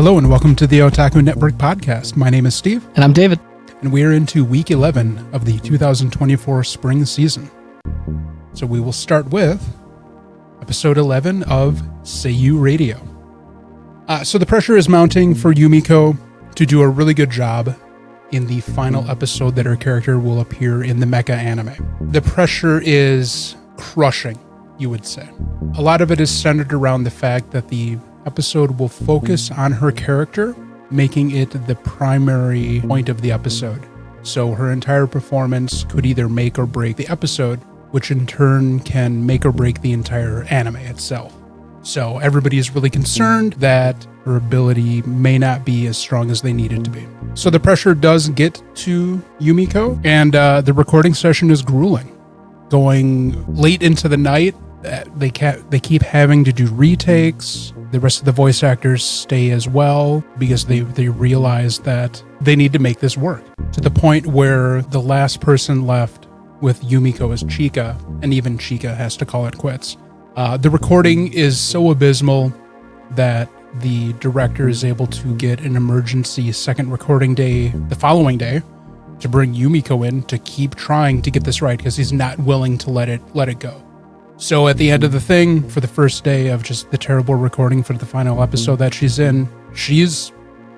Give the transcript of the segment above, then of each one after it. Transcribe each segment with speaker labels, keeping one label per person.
Speaker 1: Hello and welcome to the Otaku Network podcast. My name is Steve.
Speaker 2: And I'm David.
Speaker 1: And we are into week 11 of the 2024 spring season. So we will start with episode 11 of Seiyuu Radio. So the pressure is mounting for Yumiko to do a really good job in the final episode that her character will appear in the mecha anime. The pressure is crushing, you would say. A lot of it is centered around the fact that the episode will focus on her character, making it the primary point of the episode. So her entire performance could either make or break the episode, which in turn can make or break the entire anime itself. So everybody is really concerned that her ability may not be as strong as they need it to be. So the pressure does get to Yumiko, and the recording session is grueling. Going late into the night, they keep having to do retakes. The rest of the voice actors stay as well because they realize that they need to make this work, to the point where the last person left with Yumiko is Chika, and even Chika has to call it quits. The recording is so abysmal that the director is able to get an emergency second recording day the following day to bring Yumiko in to keep trying to get this right, because he's not willing to let it go. So at the end of the thing, for the first day of just the terrible recording for the final episode that she's in, she's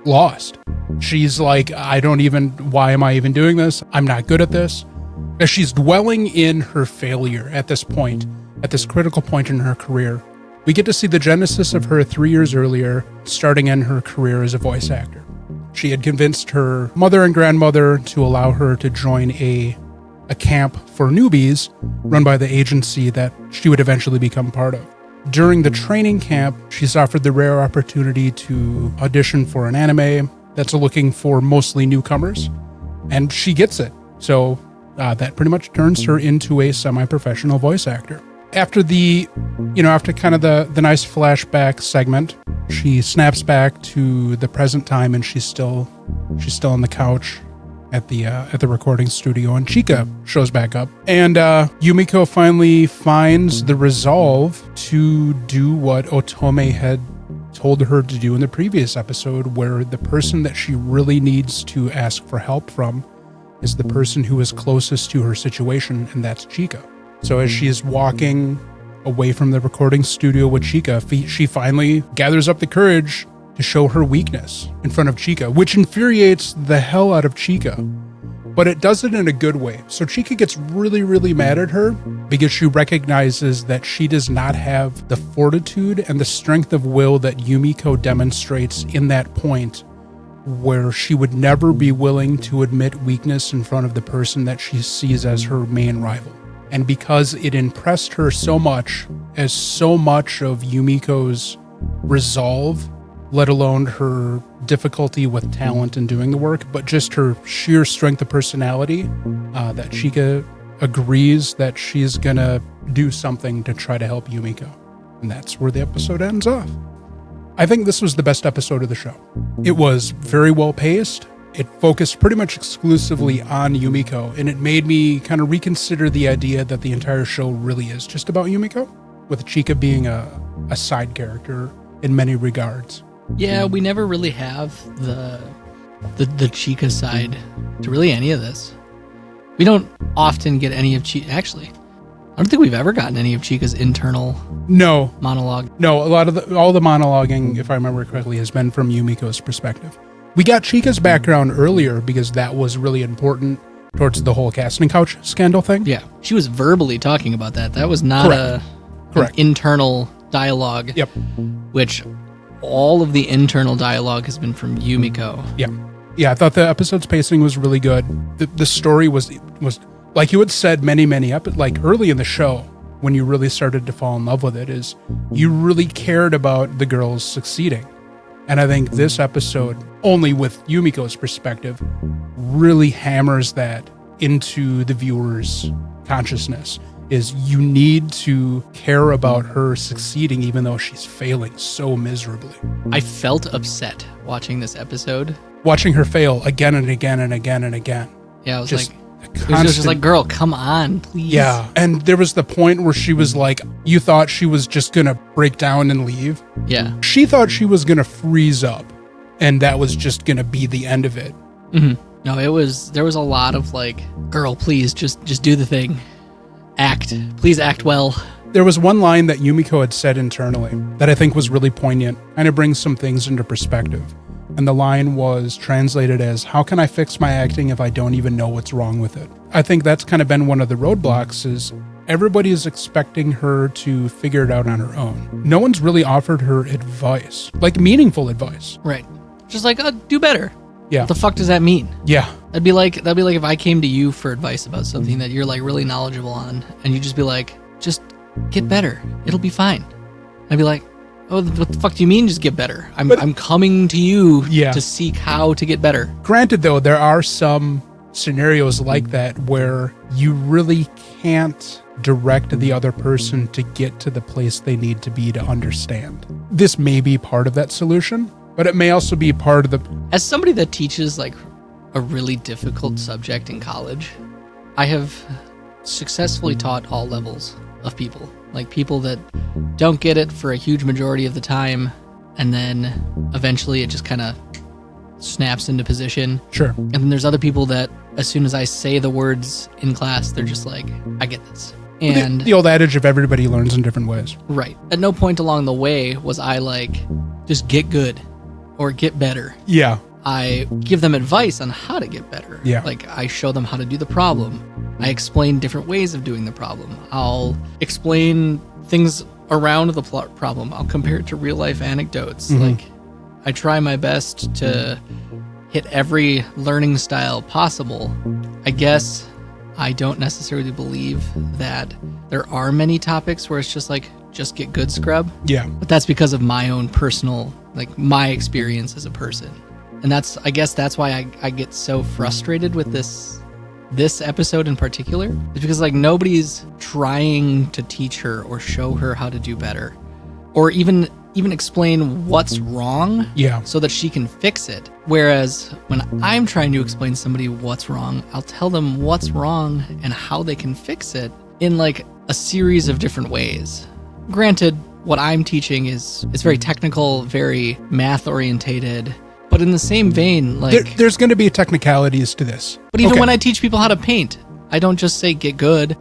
Speaker 1: lost. She's like, why am I even doing this? I'm not good at this. As she's dwelling in her failure at this point, at this critical point in her career, we get to see the genesis of her 3 years earlier, starting in her career as a voice actor. She had convinced her mother and grandmother to allow her to join a camp for newbies run by the agency that she would eventually become part of. During the training camp, she's offered the rare opportunity to audition for an anime that's looking for mostly newcomers, and she gets it. So that pretty much turns her into a semi-professional voice actor. After after kind of the nice flashback segment, she snaps back to the present time, and she's still on the couch at the recording studio, and Chika shows back up, and Yumiko finally finds the resolve to do what Otome had told her to do in the previous episode, where the person that she really needs to ask for help from is the person who is closest to her situation, and that's Chika. So as she is walking away from the recording studio with Chika, she finally gathers up the courage to show her weakness in front of Chika, which infuriates the hell out of Chika. But it does it in a good way. So Chika gets really, really mad at her because she recognizes that she does not have the fortitude and the strength of will that Yumiko demonstrates in that point, where she would never be willing to admit weakness in front of the person that she sees as her main rival. And because it impressed her so much, as so much of Yumiko's resolve, let alone her difficulty with talent in doing the work, but just her sheer strength of personality, that Chika agrees that she's gonna do something to try to help Yumiko. And that's where the episode ends off. I think this was the best episode of the show. It was very well paced. It focused pretty much exclusively on Yumiko, and it made me kind of reconsider the idea that the entire show really is just about Yumiko, with Chika being a side character in many regards.
Speaker 2: Yeah, we never really have the Chika side to really any of this. We don't often get any of Chika. Actually, I don't think we've ever gotten any of Chika's internal monologue.
Speaker 1: No, all the monologuing, if I remember correctly, has been from Yumiko's perspective. We got Chika's background earlier because that was really important towards the whole casting couch scandal thing.
Speaker 2: Yeah, she was verbally talking about that. That was not an internal dialogue.
Speaker 1: Yep.
Speaker 2: Which all of the internal dialogue has been from Yumiko.
Speaker 1: Yeah, I thought the episode's pacing was really good. The story was like you had said many early in the show, when you really started to fall in love with it, is you really cared about the girls succeeding. And I think this episode, only with Yumiko's perspective, really hammers that into the viewer's consciousness, is you need to care about her succeeding even though she's failing so miserably.
Speaker 2: I felt upset watching this episode.
Speaker 1: Watching her fail again and again and again and again.
Speaker 2: Yeah, I was
Speaker 1: just
Speaker 2: like, it was just like, girl, come on, please.
Speaker 1: Yeah, and there was the point where she was like, you thought she was just gonna break down and leave.
Speaker 2: Yeah.
Speaker 1: She thought she was gonna freeze up
Speaker 2: Yeah.
Speaker 1: And that was just going to be the end of it.
Speaker 2: Mm-hmm. No, there was a lot of like, girl, please just do the thing. Please act well.
Speaker 1: There was one line that Yumiko had said internally that I think was really poignant, kind of brings some things into perspective. And the line was translated as, how can I fix my acting if I don't even know what's wrong with it? I think that's kind of been one of the roadblocks is everybody is expecting her to figure it out on her own. No one's really offered her advice, like meaningful advice.
Speaker 2: Right. Just like, do better.
Speaker 1: Yeah.
Speaker 2: What the fuck does that mean?
Speaker 1: Yeah.
Speaker 2: That'd be like if I came to you for advice about something that you're like really knowledgeable on, and you just be like, just get better. It'll be fine. I'd be like, oh, what the fuck do you mean just get better? I'm coming to you to seek how to get better.
Speaker 1: Granted, though, there are some scenarios like that where you really can't direct the other person to get to the place they need to be to understand. This may be part of that solution, but it may also be part of the...
Speaker 2: As somebody that teaches like a really difficult subject in college, I have successfully taught all levels of people. Like people that don't get it for a huge majority of the time, and then eventually it just kind of snaps into position.
Speaker 1: Sure.
Speaker 2: And then there's other people that as soon as I say the words in class, they're just like, I get this. And
Speaker 1: the old adage of everybody learns in different ways.
Speaker 2: Right. At no point along the way was I like, just get good or get better.
Speaker 1: Yeah.
Speaker 2: I give them advice on how to get better.
Speaker 1: Yeah.
Speaker 2: Like I show them how to do the problem. I explain different ways of doing the problem. I'll explain things around the problem. I'll compare it to real life anecdotes.
Speaker 1: Mm-hmm.
Speaker 2: Like I try my best to hit every learning style possible. I guess I don't necessarily believe that there are many topics where it's just like, just get good, scrub.
Speaker 1: Yeah.
Speaker 2: But that's because of my own personal, like my experience as a person. And I guess that's why I get so frustrated with this episode in particular. It's because like nobody's trying to teach her or show her how to do better, or even explain what's wrong.
Speaker 1: Yeah.
Speaker 2: So that she can fix it. Whereas when I'm trying to explain to somebody what's wrong, I'll tell them what's wrong and how they can fix it in like a series of different ways. Granted, what I'm teaching is very technical, very math orientated. But in the same vein, like...
Speaker 1: There's going to be technicalities to this.
Speaker 2: But even when I teach people how to paint, I don't just say, get good.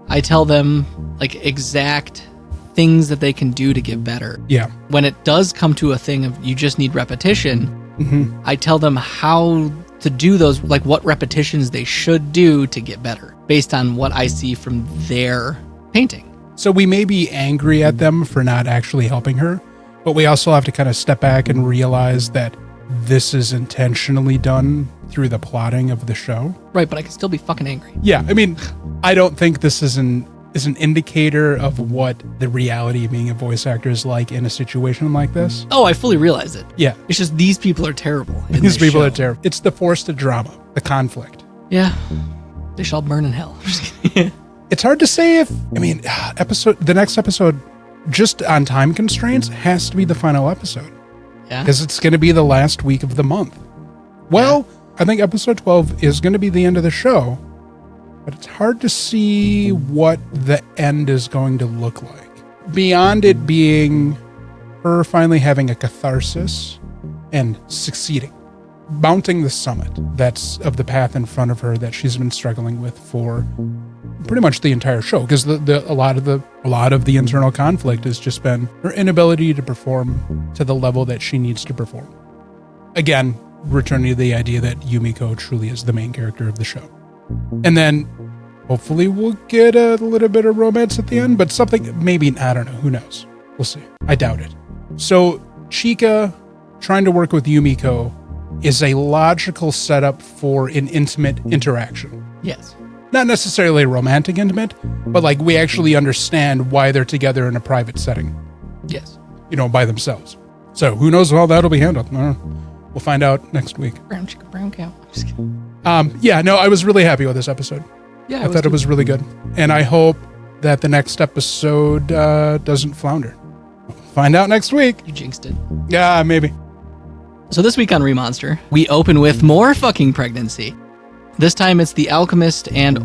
Speaker 2: I tell them, like, exact things that they can do to get better.
Speaker 1: Yeah.
Speaker 2: When it does come to a thing of you just need repetition,
Speaker 1: mm-hmm.
Speaker 2: I tell them how to do those, like, what repetitions they should do to get better, based on what I see from their painting.
Speaker 1: So we may be angry at them for not actually helping her, but we also have to kind of step back and realize that this is intentionally done through the plotting of the show.
Speaker 2: Right, but I can still be fucking angry.
Speaker 1: Yeah, I mean, I don't think this is an indicator of what the reality of being a voice actor is like in a situation like this.
Speaker 2: Oh, I fully realize it.
Speaker 1: Yeah.
Speaker 2: It's just these people are terrible.
Speaker 1: These people are terrible. It's the forced drama, the conflict.
Speaker 2: Yeah. They shall burn in hell.
Speaker 1: It's hard to say if, I mean, the next episode, just on time constraints, has to be the final episode.
Speaker 2: Yeah.
Speaker 1: Because it's going to be the last week of the month. Well, yeah. I think episode 12 is going to be the end of the show, but it's hard to see what the end is going to look like. Beyond it being her finally having a catharsis and succeeding, mounting the summit that's of the path in front of her that she's been struggling with for pretty much the entire show, because a lot of the internal conflict has just been her inability to perform to the level that she needs to perform. Again, returning to the idea that Yumiko truly is the main character of the show. And then hopefully we'll get a little bit of romance at the end, but something, maybe, I don't know, who knows? We'll see. I doubt it. So Chika trying to work with Yumiko is a logical setup for an intimate interaction.
Speaker 2: Yes.
Speaker 1: Not necessarily romantic intimate, but like we actually understand why they're together in a private setting.
Speaker 2: Yes.
Speaker 1: You know, by themselves. So who knows how that'll be handled? We'll find out next week.
Speaker 2: Brown chicken, brown cow. I'm just kidding.
Speaker 1: Yeah, no, I was really happy with this episode.
Speaker 2: Yeah,
Speaker 1: I thought it was really good. And I hope that the next episode doesn't flounder. Find out next week.
Speaker 2: You jinxed it.
Speaker 1: Yeah, maybe.
Speaker 2: So this week on Remonster, we open with more fucking pregnancy. This time it's the Alchemist and...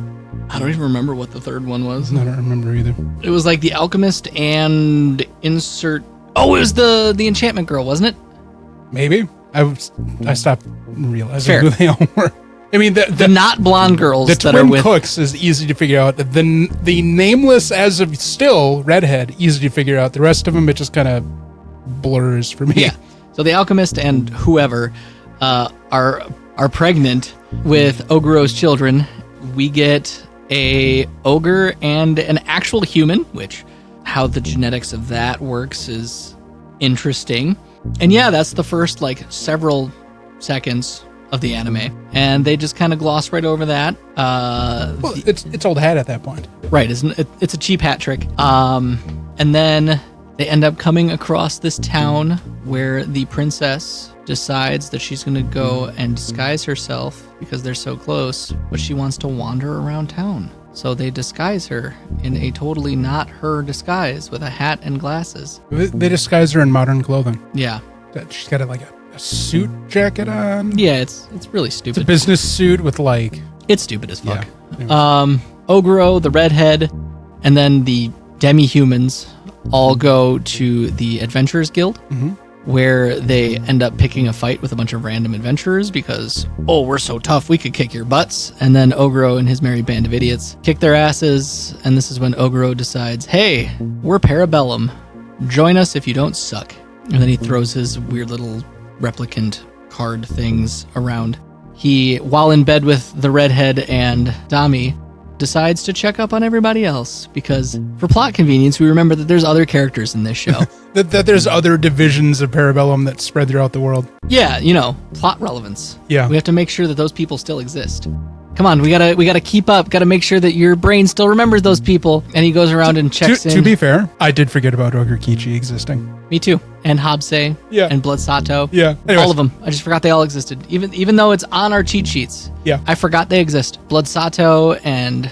Speaker 2: I don't even remember what the third one was.
Speaker 1: I don't remember either.
Speaker 2: It was like the Alchemist and insert... Oh, it was the enchantment girl, wasn't it?
Speaker 1: Maybe. I stopped realizing
Speaker 2: Fair.
Speaker 1: who they all were. I mean,
Speaker 2: The not blonde girls
Speaker 1: the
Speaker 2: that are
Speaker 1: twin
Speaker 2: with
Speaker 1: cooks is easy to figure out. The nameless, as of still, redhead, easy to figure out. The rest of them, it just kind of blurs for me.
Speaker 2: Yeah. So the alchemist and whoever are pregnant with Ogrou's children. We get a ogre and an actual human, which how the genetics of that works is interesting. And yeah, that's the first like several seconds of the anime, and they just kind of gloss right over that.
Speaker 1: Well, it's old hat at that point.
Speaker 2: Right, isn't it? It's a cheap hat trick. And then they end up coming across this town where the princess decides that she's going to go and disguise herself because they're so close, but she wants to wander around town. So they disguise her in a totally not her disguise with a hat and glasses.
Speaker 1: They disguise her in modern clothing.
Speaker 2: Yeah.
Speaker 1: She's got a suit jacket on.
Speaker 2: Yeah, it's really
Speaker 1: It's a
Speaker 2: stupid.
Speaker 1: business suit with like...
Speaker 2: It's stupid as fuck.
Speaker 1: Yeah.
Speaker 2: Ogrou, the redhead, and then the demi-humans all go to the Adventurers Guild, where they end up picking a fight with a bunch of random adventurers because, oh, we're so tough, we could kick your butts. And then Ogrou and his merry band of idiots kick their asses, and this is when Ogrou decides, hey, we're Parabellum. Join us if you don't suck. And then he throws his weird little replicant card things around. He, while in bed with the redhead and Dami, decides to check up on everybody else because for plot convenience, we remember that there's other characters in this show.
Speaker 1: that there's other divisions of Parabellum that spread throughout the world.
Speaker 2: Yeah, plot relevance.
Speaker 1: Yeah.
Speaker 2: We have to make sure that those people still exist. Come on, we gotta keep up. Gotta make sure that your brain still remembers those people. And he goes around and checks in.
Speaker 1: To be fair, I did forget about Ogre Kichi existing.
Speaker 2: Me too. And Habse.
Speaker 1: Yeah.
Speaker 2: And Blood Sato.
Speaker 1: Yeah. Anyways.
Speaker 2: All of them. I just forgot they all existed. Even though it's on our cheat sheets.
Speaker 1: Yeah.
Speaker 2: I forgot they exist. Blood Sato and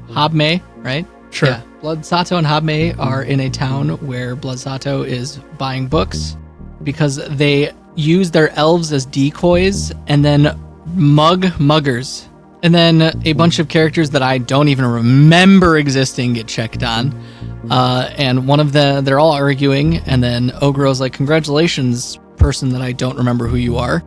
Speaker 2: Habme, right?
Speaker 1: Sure.
Speaker 2: Yeah. Blood Sato and Habme are in a town where Blood Sato is buying books because they use their elves as decoys and then muggers. And then a bunch of characters that I don't even remember existing get checked on. And one of them, they're all arguing, and then Ogrou's like, congratulations, person that I don't remember who you are.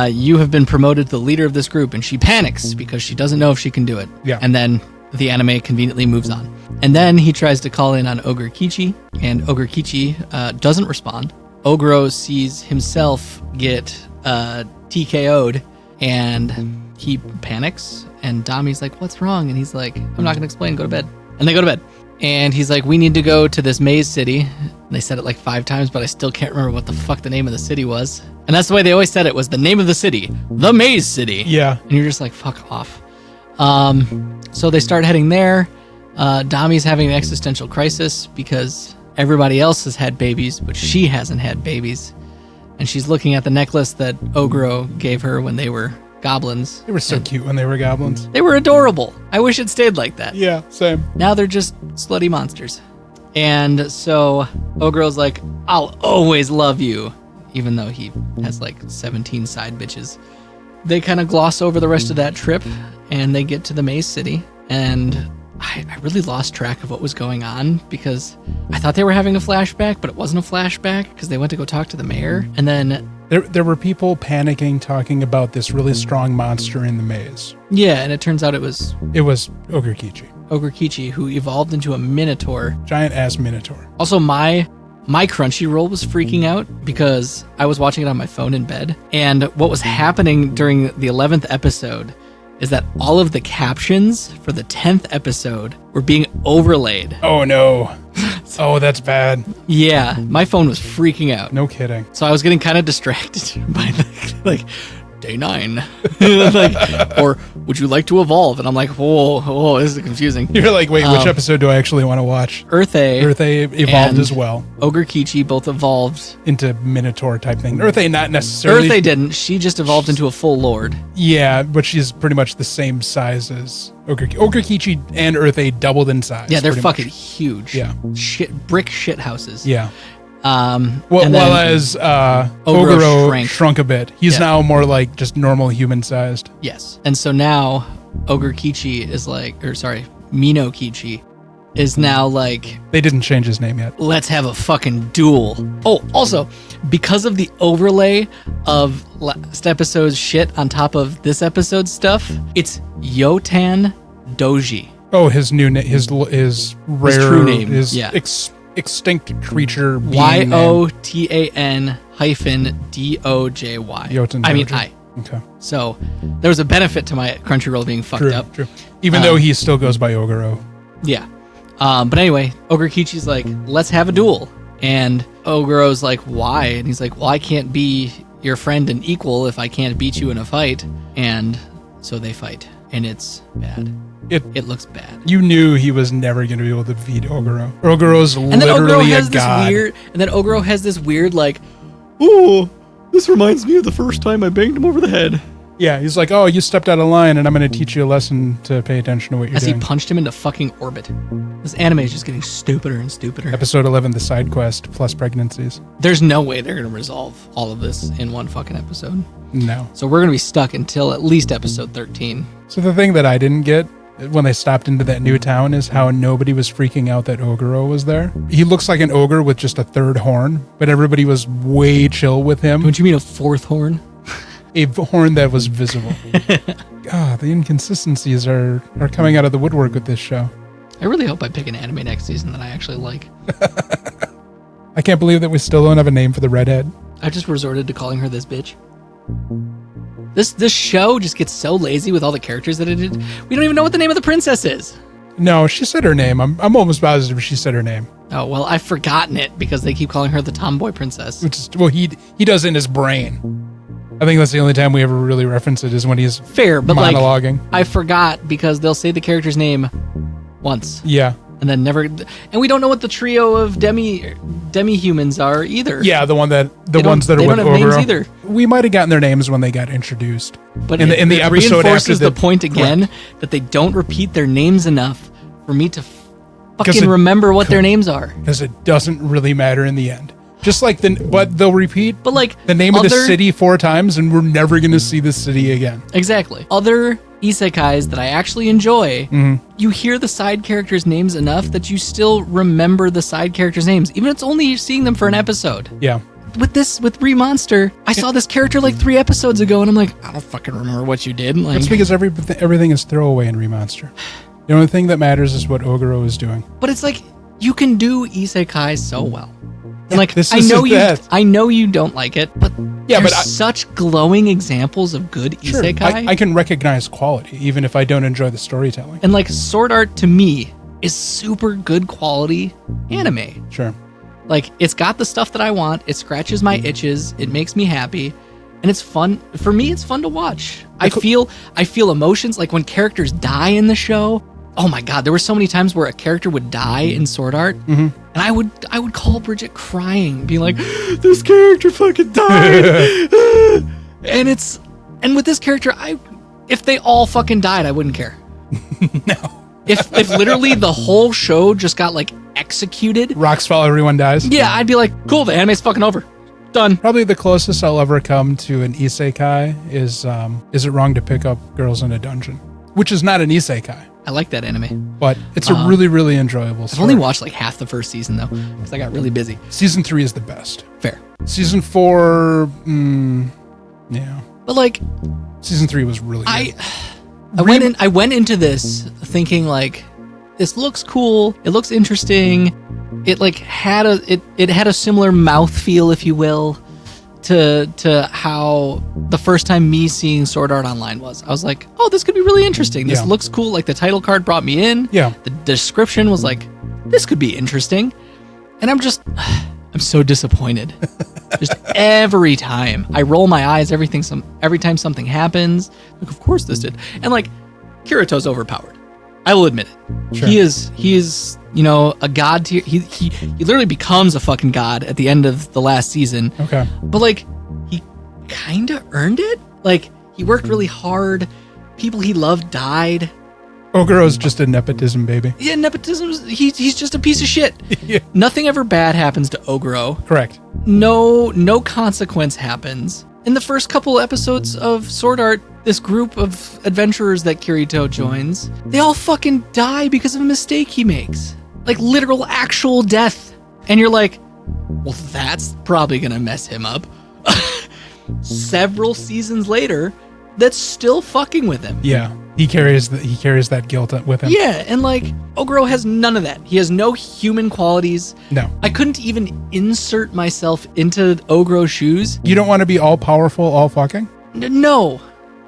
Speaker 2: You have been promoted to the leader of this group, and she panics because she doesn't know if she can do it.
Speaker 1: Yeah.
Speaker 2: And then the anime conveniently moves on. And then he tries to call in on Ogre Kichi, and Ogre Kichi doesn't respond. Ogrou sees himself get TKO'd, and he panics, and Dami's like, what's wrong? And he's like, I'm not going to explain, go to bed. And they go to bed. And he's like, we need to go to this maze city. And they said it like 5 times, but I still can't remember what the fuck the name of the city was. And that's the way they always said it, was the name of the city, the maze city.
Speaker 1: Yeah.
Speaker 2: And you're just like, fuck off. So they start heading there. Dami's having an existential crisis because everybody else has had babies, but she hasn't had babies. And she's looking at the necklace that Ogrou gave her when they were goblins.
Speaker 1: They were so cute when they were goblins.
Speaker 2: They were adorable. I wish it stayed like that.
Speaker 1: Yeah, same.
Speaker 2: Now they're just slutty monsters. And so Ogrou's like, I'll always love you, even though he has like 17 side bitches. They kind of gloss over the rest of that trip, and they get to the maze city, and I really lost track of what was going on because I thought they were having a flashback, but it wasn't a flashback because they went to go talk to the mayor, and then
Speaker 1: There were people panicking, talking about this really strong monster in the maze.
Speaker 2: yeah, and it turns out it was
Speaker 1: Ogre Kichi.
Speaker 2: Ogre Kichi, who evolved into a Minotaur.
Speaker 1: Giant ass Minotaur.
Speaker 2: Also, my Crunchyroll was freaking out because I was watching it on my phone in bed, and what was happening during the 11th episode is that all of the captions for the 10th episode were being overlaid.
Speaker 1: Oh no. Oh, that's bad.
Speaker 2: Yeah, my phone was freaking out.
Speaker 1: No kidding.
Speaker 2: So I was getting kind of distracted by like day 9. Or would you like to evolve? And I'm like, whoa, this is confusing.
Speaker 1: You're like, wait, which episode do I actually want to watch?
Speaker 2: Earth A
Speaker 1: evolved
Speaker 2: and
Speaker 1: as well.
Speaker 2: Ogre Kichi both evolved
Speaker 1: into Minotaur type thing. Earth A not necessarily.
Speaker 2: Earth A didn't. She just evolved into a full lord.
Speaker 1: Yeah, but she's pretty much the same size as Ogre Kichi and Earth A doubled in size.
Speaker 2: Yeah, they're
Speaker 1: pretty
Speaker 2: fucking
Speaker 1: much.
Speaker 2: huge.
Speaker 1: Yeah.
Speaker 2: Brick shit houses.
Speaker 1: Yeah.
Speaker 2: And then
Speaker 1: Whereas Ogrou shrunk a bit. He's
Speaker 2: Yeah.
Speaker 1: now more like just normal human sized.
Speaker 2: yes. And so now Ogre Kichi is like, Mino Kichi is now like,
Speaker 1: They didn't change his name yet.
Speaker 2: let's have a fucking duel. Oh, also, because of the overlay of last episode's shit on top of this episode's stuff, it's Yotan Doji.
Speaker 1: Oh, his new name, his rare,
Speaker 2: true name,
Speaker 1: his
Speaker 2: yeah.
Speaker 1: extinct creature being
Speaker 2: YOTAN-DOJY.
Speaker 1: Yotan
Speaker 2: I mean,
Speaker 1: Doji. Okay.
Speaker 2: So there was a benefit to my Crunchyroll being fucked up.
Speaker 1: True. Even though he still goes by Ogrou.
Speaker 2: Yeah. But anyway, Ogrekichi's like, let's have a duel. And Ogrou's like, why? And he's like, well, I can't be your friend and equal if I can't beat you in a fight. And so they fight. And it's bad. It looks bad.
Speaker 1: You knew he was never going to be able to beat Ogrou. Ogrou's
Speaker 2: And then
Speaker 1: literally
Speaker 2: Ogrou has
Speaker 1: a god.
Speaker 2: Ogrou has this weird like, oh, this reminds me of the first time I banged him over the head.
Speaker 1: Yeah, he's like, oh, you stepped out of line, and I'm going to teach you a lesson to pay attention to what you're
Speaker 2: As
Speaker 1: doing.
Speaker 2: he punched him into fucking orbit. This anime is just getting stupider and stupider.
Speaker 1: Episode 11, the side quest plus pregnancies.
Speaker 2: There's no way they're going to resolve all of this in one fucking episode.
Speaker 1: No.
Speaker 2: So we're going to be stuck until at least episode 13.
Speaker 1: So the thing that I didn't get when they stopped into that new town is how nobody was freaking out that Ogrou was there. He looks like an ogre with just a third horn, but everybody was way chill with him.
Speaker 2: Don't you mean a fourth horn?
Speaker 1: A horn that was visible. God, the inconsistencies are coming out of the woodwork with this show.
Speaker 2: I really hope I pick an anime next season that I actually like.
Speaker 1: I can't believe that we still don't have a name for the redhead.
Speaker 2: I just resorted to calling her this bitch. This show just gets so lazy with all the characters that it did. We don't even know what the name of the princess is.
Speaker 1: No, she said her name. I'm almost positive she said her name.
Speaker 2: Oh, well, I've forgotten it because they keep calling her the tomboy princess.
Speaker 1: Which is, well, he does it in his brain. I think that's the only time we ever really reference it is when he's
Speaker 2: Fair, but
Speaker 1: monologuing.
Speaker 2: like, I forgot because they'll say the character's name once.
Speaker 1: Yeah.
Speaker 2: And then never, and we don't know what the trio of demi-humans are either.
Speaker 1: Yeah, the ones that are
Speaker 2: they
Speaker 1: with
Speaker 2: don't have names
Speaker 1: Ogrou.
Speaker 2: either.
Speaker 1: We might have gotten their names when they got introduced.
Speaker 2: But
Speaker 1: in the
Speaker 2: it
Speaker 1: episode
Speaker 2: reinforces
Speaker 1: after
Speaker 2: the point again that they don't repeat their names enough for me to fucking remember what their names are.
Speaker 1: Because it doesn't really matter in the end. Just like but they'll repeat
Speaker 2: But like
Speaker 1: the name of the city 4 times and we're never going to see the city again.
Speaker 2: Exactly. Other isekais that I actually enjoy, you hear the side characters' names enough that you still remember the side characters' names, even if it's only seeing them for an episode.
Speaker 1: Yeah.
Speaker 2: With Remonster, I saw this character like 3 episodes ago, and I'm like, I don't fucking remember what you did. Like,
Speaker 1: That's because everything is throwaway in Remonster. The only thing that matters is what Ogrou is doing.
Speaker 2: but it's like you can do isekais so well. And like
Speaker 1: this
Speaker 2: I
Speaker 1: is
Speaker 2: know
Speaker 1: that.
Speaker 2: I know you don't like it, but
Speaker 1: Yeah,
Speaker 2: there's
Speaker 1: but
Speaker 2: such glowing examples of good
Speaker 1: Sure,
Speaker 2: isekai.
Speaker 1: I can recognize quality even if I don't enjoy the storytelling.
Speaker 2: And like Sword Art to me is super good quality anime.
Speaker 1: Sure.
Speaker 2: Like it's got the stuff that I want. It scratches my itches. It makes me happy, and it's fun for me. It's fun to watch. I feel emotions like when characters die in the show. Oh my god, there were so many times where a character would die in Sword Art, and I would call Bridget crying, being like, "This character fucking died," and with this character, if they all fucking died, I wouldn't care.
Speaker 1: No.
Speaker 2: If literally the whole show just got like executed,
Speaker 1: Rocks fall, everyone dies.
Speaker 2: yeah, I'd be like, cool, the anime's fucking over. Done.
Speaker 1: Probably the closest I'll ever come to an isekai is It Wrong to Pick Up Girls in a Dungeon? Which is not an isekai,
Speaker 2: I like that anime.
Speaker 1: but it's a really, really enjoyable
Speaker 2: I've
Speaker 1: story.
Speaker 2: only watched like half the first season though, because I got really busy.
Speaker 1: Season 3 is the best.
Speaker 2: Fair.
Speaker 1: Season 4, yeah.
Speaker 2: But like,
Speaker 1: Season 3 was really good.
Speaker 2: I went into this thinking like, this looks cool. It looks interesting. It like had a similar mouthfeel, if you will, to how the first time me seeing Sword Art Online was. I was like, oh, this could be really interesting. This
Speaker 1: Yeah.
Speaker 2: looks cool. Like the title card brought me in.
Speaker 1: Yeah.
Speaker 2: The description was like, this could be interesting. And I'm so disappointed. Just every time I roll my eyes, every time something happens, like, of course this did. And like, Kirito's overpowered. I will admit it.
Speaker 1: Sure.
Speaker 2: He is, a god tier. He literally becomes a fucking god at the end of the last season.
Speaker 1: Okay.
Speaker 2: But like, he kind of earned it. Like, he worked really hard. People he loved died.
Speaker 1: Ogrou's just a nepotism baby.
Speaker 2: Yeah, nepotism. He's just a piece of shit.
Speaker 1: Yeah.
Speaker 2: Nothing ever bad happens to Ogrou.
Speaker 1: Correct.
Speaker 2: No consequence happens. In the first couple episodes of Sword Art, this group of adventurers that Kirito joins, they all fucking die because of a mistake he makes. Like literal actual death. And you're like, well, that's probably going to mess him up. Several seasons later, that's still fucking with him.
Speaker 1: Yeah. He carries that guilt with him.
Speaker 2: Yeah, and like Ogrou has none of that. He has no human qualities.
Speaker 1: No.
Speaker 2: I couldn't even insert myself into Ogrou's shoes.
Speaker 1: You don't want to be all powerful, all fucking?
Speaker 2: No,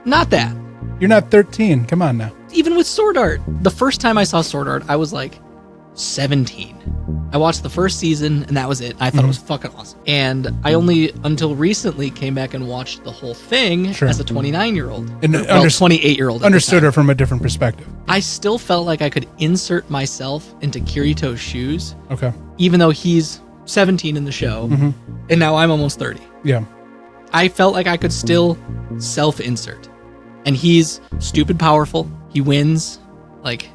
Speaker 2: not that.
Speaker 1: You're not 13. Come on now.
Speaker 2: Even with Sword Art, the first time I saw Sword Art, I was like 17. I watched the first season and that was it. I thought it was fucking awesome. And I only until recently came back and watched the whole thing as a 29-year-old.
Speaker 1: And
Speaker 2: 28-year-old.
Speaker 1: Understood her from a different perspective.
Speaker 2: I still felt like I could insert myself into Kirito's shoes.
Speaker 1: Okay.
Speaker 2: Even though he's 17 in the show and now I'm almost 30.
Speaker 1: Yeah.
Speaker 2: I felt like I could still self-insert. And he's stupid powerful. He wins. Like,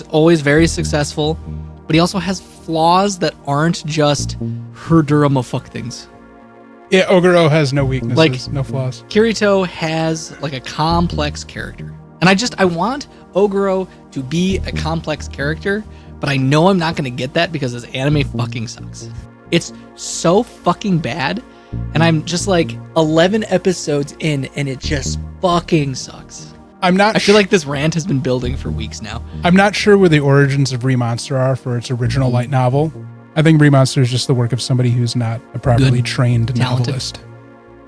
Speaker 2: always very successful. But he also has flaws that aren't just Herdurama fuck things.
Speaker 1: Yeah, Ogrou has no weaknesses,
Speaker 2: Like,
Speaker 1: no flaws.
Speaker 2: Kirito has like a complex character. And I want Ogrou to be a complex character, but I know I'm not going to get that because this anime fucking sucks. It's so fucking bad. And I'm just like 11 episodes in and it just fucking sucks. I feel like this rant has been building for weeks now.
Speaker 1: I'm not sure where the origins of Remonster are for its original light novel. I think Remonster is just the work of somebody who's not a properly trained
Speaker 2: talented
Speaker 1: novelist.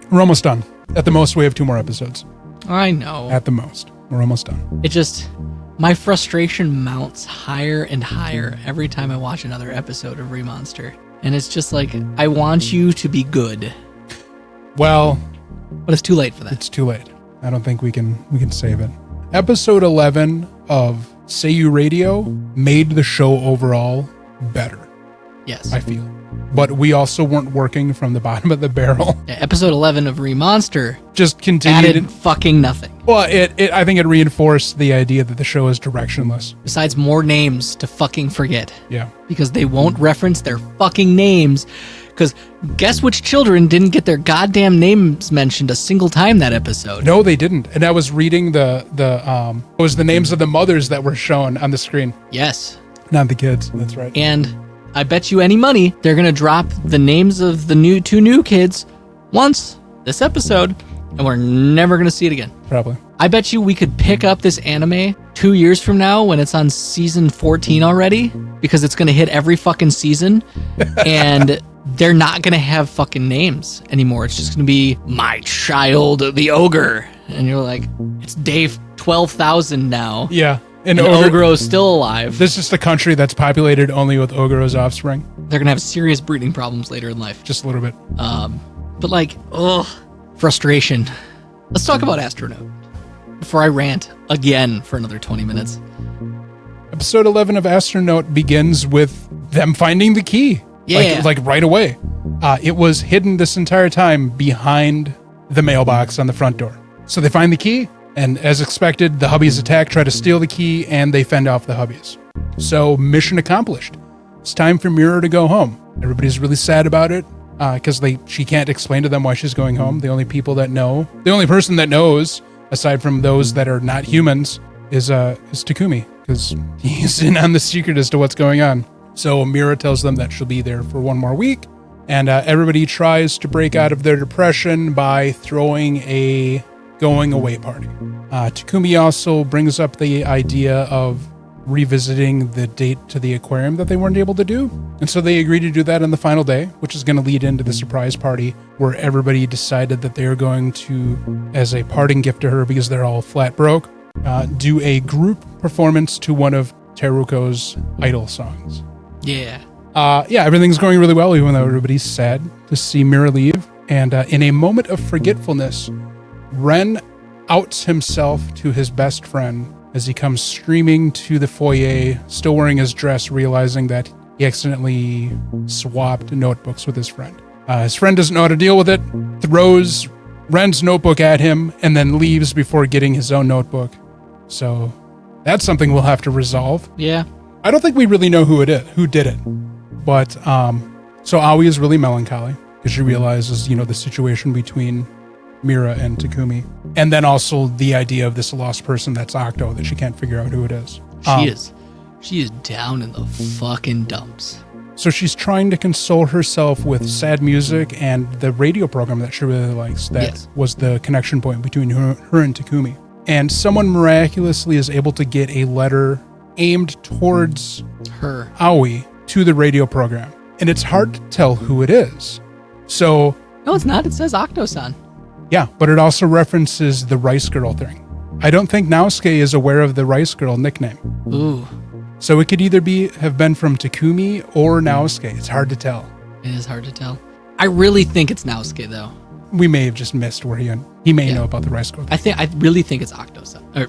Speaker 1: We're almost done. At the most, we have 2 more episodes.
Speaker 2: I know.
Speaker 1: At the most. We're almost done.
Speaker 2: It just, my frustration mounts higher and higher every time I watch another episode of Remonster. And it's just like, I want you to be good.
Speaker 1: Well,
Speaker 2: but it's too late for that.
Speaker 1: It's too late. I don't think we can save it. Episode 11 of Seiyuu Radio made the show overall better.
Speaker 2: Yes.
Speaker 1: I feel. But we also weren't working from the bottom of the barrel.
Speaker 2: Yeah, episode 11 of Remonster
Speaker 1: just continued.
Speaker 2: Added fucking nothing.
Speaker 1: Well, I think it reinforced the idea that the show is directionless.
Speaker 2: Besides more names to fucking forget.
Speaker 1: Yeah.
Speaker 2: Because they won't reference their fucking names. Because guess which children didn't get their goddamn names mentioned a single time that episode?
Speaker 1: No, they didn't. And I was reading it was the names of the mothers that were shown on the screen.
Speaker 2: Yes.
Speaker 1: Not the kids. That's right.
Speaker 2: And I bet you any money they're going to drop the names of the 2 new kids once this episode, and we're never going to see it again.
Speaker 1: Probably.
Speaker 2: I bet you we could pick up this anime 2 years from now when it's on season 14 already, because it's going to hit every fucking season, and they're not going to have fucking names anymore. It's just going to be my child, the ogre. And you're like, it's day 12,000 now.
Speaker 1: Yeah.
Speaker 2: And Ogrou is still alive.
Speaker 1: This is the country that's populated only with Ogrou's offspring.
Speaker 2: They're going to have serious breeding problems later in life.
Speaker 1: Just a little bit.
Speaker 2: But like, frustration. Let's talk about Astro Note before I rant again for another 20 minutes.
Speaker 1: Episode 11 of Astro Note begins with them finding the key.
Speaker 2: Yeah.
Speaker 1: Like right away. It was hidden this entire time behind the mailbox on the front door. So they find the key, and as expected, the Hubbies attack, try to steal the key, and they fend off the Hubbies. So mission accomplished. It's time for Mira to go home. Everybody's really sad about it because she can't explain to them why she's going home. The only person that knows, aside from those that are not humans, is Takumi, because he's in on the secret as to what's going on. So Mira tells them that she'll be there for 1 more week, and everybody tries to break out of their depression by throwing a going away party. Takumi also brings up the idea of revisiting the date to the aquarium that they weren't able to do, and so they agree to do that on the final day, which is going to lead into the surprise party where everybody decided that they are going to, as a parting gift to her because they're all flat broke, do a group performance to one of Teruko's idol songs.
Speaker 2: Yeah.
Speaker 1: Everything's going really well, even though everybody's sad to see Mira leave. And in a moment of forgetfulness, Ren outs himself to his best friend as he comes streaming to the foyer, still wearing his dress, realizing that he accidentally swapped notebooks with his friend. His friend doesn't know how to deal with it, throws Ren's notebook at him, and then leaves before getting his own notebook. So that's something we'll have to resolve.
Speaker 2: Yeah.
Speaker 1: I don't think we really know who did it. But, so Aoi is really melancholy because she realizes, the situation between Mira and Takumi. And then also the idea of this lost person that's Octo, that she can't figure out who it is.
Speaker 2: She is down in the fucking dumps.
Speaker 1: So she's trying to console herself with sad music and the radio program that she really likes. That was the connection point between her and Takumi. And someone miraculously is able to get a letter aimed towards
Speaker 2: her,
Speaker 1: Aoi, to the radio program. And it's hard to tell who it is. So...
Speaker 2: No, it's not. It says Octo-san.
Speaker 1: Yeah, but it also references the Rice Girl thing. I don't think Naosuke is aware of the Rice Girl nickname.
Speaker 2: Ooh.
Speaker 1: So it could either have been from Takumi or Naosuke. It's hard to tell.
Speaker 2: It is hard to tell. I really think it's Naosuke, though.
Speaker 1: We may have just missed where he may know about the Rice Girl.
Speaker 2: I really think it's Octo-san. Or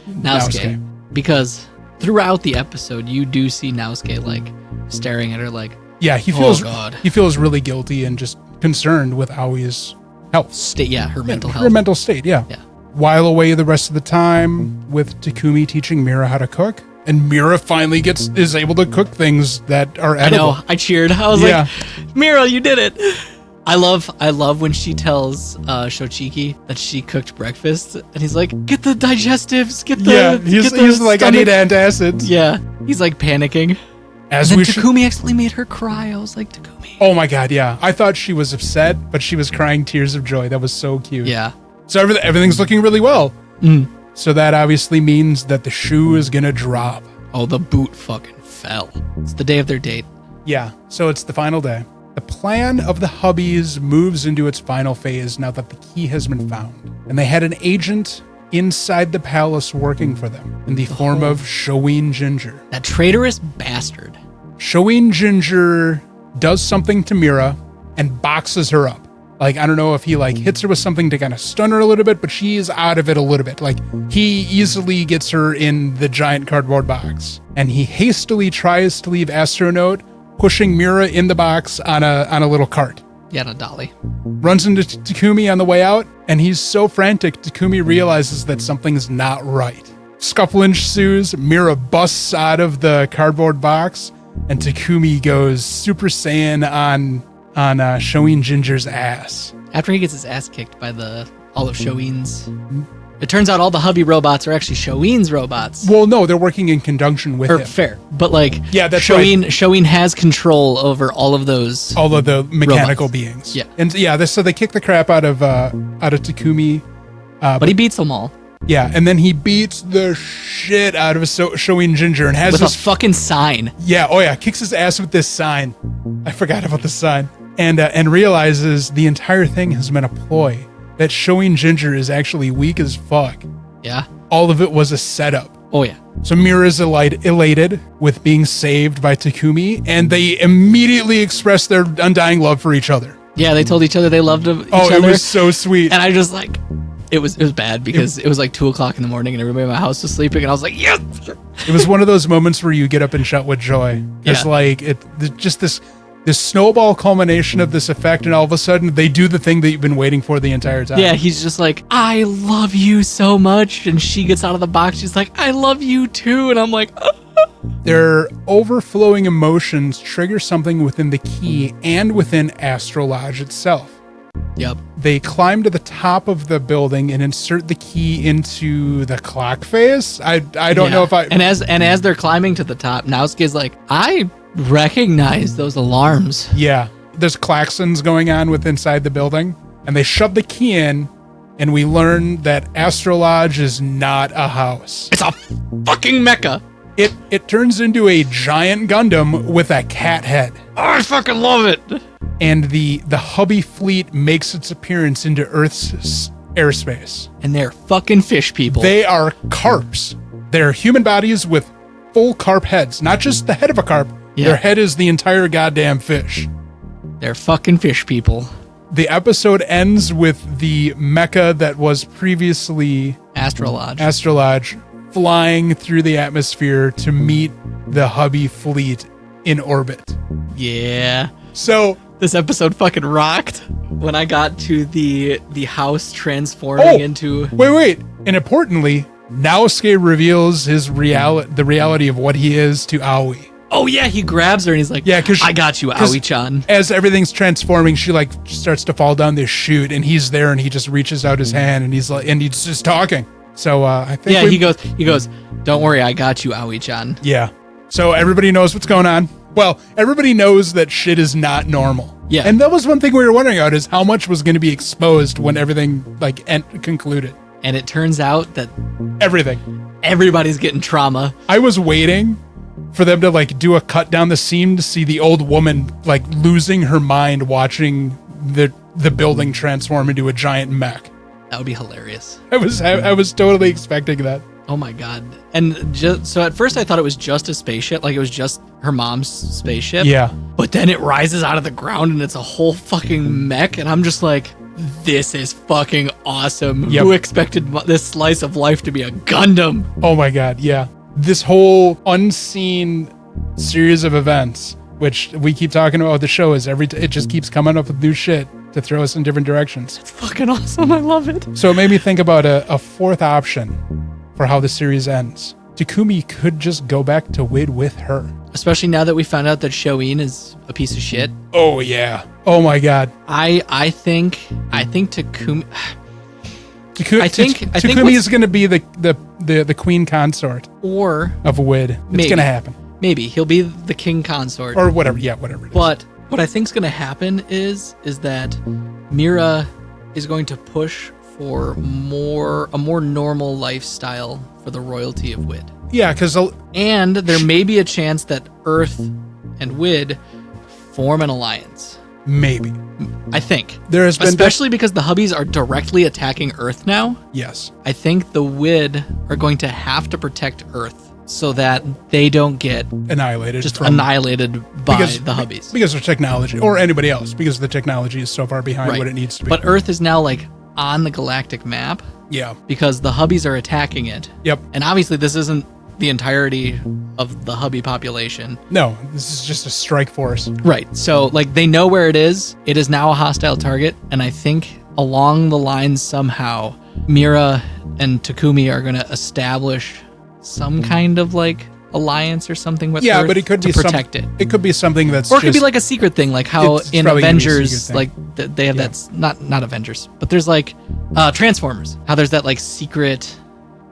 Speaker 2: Naosuke. Because throughout the episode, you do see Naosuke, like, staring at her like,
Speaker 1: yeah, he feels really guilty and just concerned with Aoi's health.
Speaker 2: Her mental health.
Speaker 1: Her mental state, yeah. While away the rest of the time with Takumi teaching Mira how to cook. And Mira finally is able to cook things that are edible.
Speaker 2: I know. I cheered. I was like, Mira, you did it. I love when she tells Shochiki that she cooked breakfast, and he's like, get the digestives,
Speaker 1: he's like, I need antacids.
Speaker 2: Yeah, he's like panicking. Takumi accidentally made her cry. I was like, Takumi.
Speaker 1: Oh my god, yeah. I thought she was upset, but she was crying tears of joy. That was so cute.
Speaker 2: Yeah.
Speaker 1: So everything's looking really well. So that obviously means that the shoe is gonna drop.
Speaker 2: Oh, the boot fucking fell. It's the day of their date.
Speaker 1: Yeah, so it's the final day. The plan of the hubbies moves into its final phase now that the key has been found. And they had an agent inside the palace working for them in the form of Shoin Ginger.
Speaker 2: That traitorous bastard.
Speaker 1: Shoin Ginger does something to Mira and boxes her up. Like, I don't know if he like hits her with something to kind of stun her a little bit, but she's out of it a little bit. Like, he easily gets her in the giant cardboard box. And he hastily tries to leave Astro Note, pushing Mira in the box on a little cart.
Speaker 2: Yeah, on a dolly.
Speaker 1: Runs into Takumi on the way out, and he's so frantic, Takumi realizes that something's not right. Scuffle ensues, Mira busts out of the cardboard box, and Takumi goes Super Saiyan on Shoin Ginger's ass.
Speaker 2: After he gets his ass kicked by all of Shoin's. It turns out all the hubby robots are actually Shoin's robots.
Speaker 1: Well, no, they're working in conjunction with him.
Speaker 2: Fair. But like,
Speaker 1: that's
Speaker 2: Shoin has control over all of those.
Speaker 1: All of the mechanical
Speaker 2: robots.
Speaker 1: Beings.
Speaker 2: Yeah.
Speaker 1: And so they kick the crap out of Takumi.
Speaker 2: But he beats them all.
Speaker 1: Yeah, and then he beats the shit out of Shoin Ginger and has
Speaker 2: with a fucking sign.
Speaker 1: Yeah, kicks his ass with this sign. I forgot about the sign. And realizes the entire thing has been a ploy. That Shoin Ginger is actually weak as fuck.
Speaker 2: Yeah.
Speaker 1: All of it was a setup.
Speaker 2: Oh, yeah.
Speaker 1: So Mira's elated with being saved by Takumi, and they immediately express their undying love for each other.
Speaker 2: Yeah, they told each other they loved each other.
Speaker 1: Oh, it was so sweet.
Speaker 2: And I just like... It was bad because it was like 2:00 in the morning and everybody in my house was sleeping and I was like, yes!
Speaker 1: It was one of those moments where you get up and shout with joy. It's like, just this snowball culmination of this effect, and all of a sudden they do the thing that you've been waiting for the entire time.
Speaker 2: Yeah, he's just like, I love you so much. And she gets out of the box. She's like, I love you too. And I'm like,
Speaker 1: Their overflowing emotions trigger something within the key and within Astro Lodge itself.
Speaker 2: Yep.
Speaker 1: They climb to the top of the building and insert the key into the clock face. I don't know if I...
Speaker 2: And as they're climbing to the top, Naosuke's like, I recognize those alarms.
Speaker 1: Yeah. There's klaxons going on inside the building, and they shove the key in, and we learn that Astro Lodge is not a house.
Speaker 2: It's a fucking mecha.
Speaker 1: It turns into a giant Gundam with a cat head.
Speaker 2: Oh, I fucking love it.
Speaker 1: And the hubby fleet makes its appearance into Earth's airspace.
Speaker 2: And they're fucking fish people.
Speaker 1: They are carps. They're human bodies with full carp heads. Not just the head of a carp. Yeah. Their head is the entire goddamn fish.
Speaker 2: They're fucking fish people.
Speaker 1: The episode ends with the mecha that was previously
Speaker 2: Astro
Speaker 1: Lodge flying through the atmosphere to meet the hubby fleet in orbit.
Speaker 2: Yeah.
Speaker 1: So
Speaker 2: this episode fucking rocked when I got to the house transforming into...
Speaker 1: Wait. And importantly, Naosuke reveals the reality of what he is to Aoi.
Speaker 2: Oh yeah, he grabs her and he's like, yeah, I got you, Aoi-chan.
Speaker 1: As everything's transforming, she like starts to fall down this chute, and he's there, and he just reaches out his hand, and he's just talking. So I think
Speaker 2: he goes, don't worry, I got you, Aoi-chan.
Speaker 1: Yeah. So everybody knows what's going on. Well, everybody knows that shit is not normal.
Speaker 2: Yeah.
Speaker 1: And that was one thing we were wondering about, is how much was going to be exposed when everything concluded.
Speaker 2: And it turns out that
Speaker 1: everybody's
Speaker 2: getting trauma.
Speaker 1: I was waiting for them to do a cut down the seam to see the old woman losing her mind watching the building transform into a giant mech.
Speaker 2: That would be hilarious.
Speaker 1: I was totally expecting that.
Speaker 2: Oh my god. And so at first I thought it was just a spaceship, it was just her mom's spaceship.
Speaker 1: Yeah.
Speaker 2: But then it rises out of the ground and it's a whole fucking mech, and I'm just like, this is fucking awesome.
Speaker 1: Yep.
Speaker 2: Who expected this slice of life to be a Gundam?
Speaker 1: Oh my god, yeah. This whole unseen series of events, which we keep talking about the show, is it just keeps coming up with new shit to throw us in different directions.
Speaker 2: It's fucking awesome. I love it.
Speaker 1: So it made me think about a fourth option for how the series ends. Takumi could just go back to Wid with her.
Speaker 2: Especially now that we found out that Shoin is a piece of shit.
Speaker 1: Oh yeah. Oh my god.
Speaker 2: I think Takumi.
Speaker 1: Takumi is going to be the queen consort of Wid. It's going to happen.
Speaker 2: Maybe he'll be the king consort
Speaker 1: or whatever. Yeah, whatever.
Speaker 2: But what I think is going to happen is that Mira is going to push for a more normal lifestyle for the royalty of Wid.
Speaker 1: Yeah,
Speaker 2: and there may be a chance that Earth and Wid form an alliance.
Speaker 1: Maybe.
Speaker 2: I think.
Speaker 1: There has been
Speaker 2: especially because the Hubbies are directly attacking Earth now.
Speaker 1: Yes.
Speaker 2: I think the Wid are going to have to protect Earth so that they don't get
Speaker 1: annihilated
Speaker 2: by the Hubbies.
Speaker 1: Because of technology, or anybody else, because the technology is so far behind what it needs to be.
Speaker 2: But Earth is now on the galactic map.
Speaker 1: Yeah.
Speaker 2: Because the Hubbies are attacking it.
Speaker 1: Yep.
Speaker 2: And obviously this isn't the entirety of the Hubby population.
Speaker 1: No, this is just a strike force.
Speaker 2: Right. So they know where it is. It is now a hostile target. And I think along the lines somehow, Mira and Takumi are going to establish some kind of alliance or something with Earth,
Speaker 1: but it could
Speaker 2: to
Speaker 1: be
Speaker 2: protect it.
Speaker 1: It could be something that's
Speaker 2: or it could be a secret thing, how in Avengers, they have
Speaker 1: that's
Speaker 2: not Avengers, but there's Transformers. How there's that secret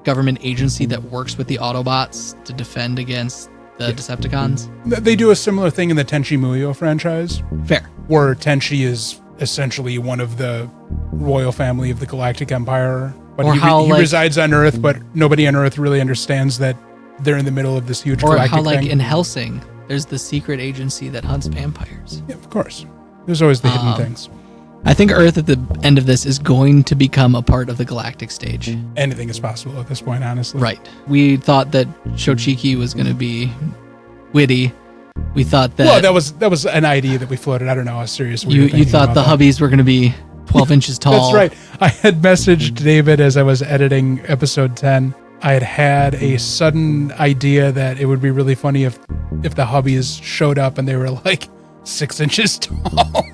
Speaker 2: government agency that works with the Autobots to defend against the Decepticons.
Speaker 1: They do a similar thing in the Tenchi Muyo franchise.
Speaker 2: Fair.
Speaker 1: Where Tenchi is essentially one of the royal family of the Galactic Empire, but he resides on Earth, but nobody on Earth really understands that they're in the middle of this huge galactic thing. Or how
Speaker 2: in Hellsing, there's the secret agency that hunts vampires.
Speaker 1: Yeah, of course. There's always the hidden things.
Speaker 2: I think Earth at the end of this is going to become a part of the galactic stage.
Speaker 1: Anything is possible at this point, honestly.
Speaker 2: Right. We thought that Shochiki was going to be witty. We thought that...
Speaker 1: Well, that was an idea that we floated. I don't know how serious we were thinking.
Speaker 2: You thought the Hubbies were going to be 12 inches tall.
Speaker 1: That's right. I had messaged David as I was editing episode 10. I had a sudden idea that it would be really funny if the Hubbies showed up and they were 6 inches tall.